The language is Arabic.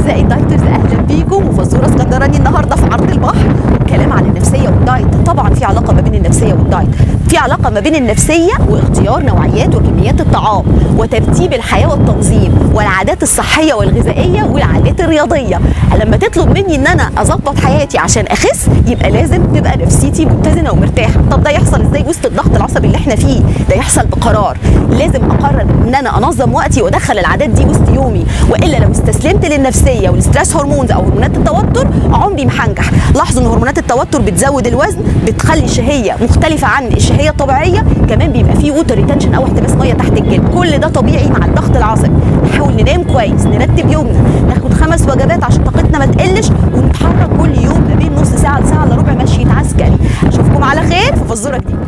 اعزائي الدايترز، اهلا بيكم وفزوره اسكندراني النهارده في عرض البحر. كلام عن النفسيه والدايت. طبعا في علاقه ما بين النفسيه والدايت، في علاقه ما بين النفسيه واختيار نوعيات وكميات الطعام وترتيب الحياه والتنظيم والعادات الصحيه والغذائيه والعادات الرياضيه. لما تطلب مني ان انا اظبط حياتي عشان اخس، يبقى لازم تبقى نفسيتي متزنه ومرتاحه. طب ده يحصل ازاي وسط الضغط العصبي اللي احنا فيه؟ ده يحصل بقرار. لازم اقرر ان انا انظم وقتي وادخل العادات دي وسط يومي، والا لو استسلمت للنفسيه والستريس هرمونز او هرمونات التوتر عمري ما هنجح. لاحظوا ان هرمونات التوتر بتزود الوزن، بتخلي الشهيه مختلفه عن الشهيه الطبيعيه، كمان بيبقى فيه ووتر ريتنشن او احتباس ميه تحت الجلد. كل ده طبيعي مع الضغط العصبي. نحاول ننام كويس، نرتب يومنا، ناخد 5 وجبات عشان طاقتنا ما تقلش، ونتحرك كل يوم ما بين نص ساعه لساعه الا ربع مشي عسكري. اشوفكم على خير في فزوره جديده.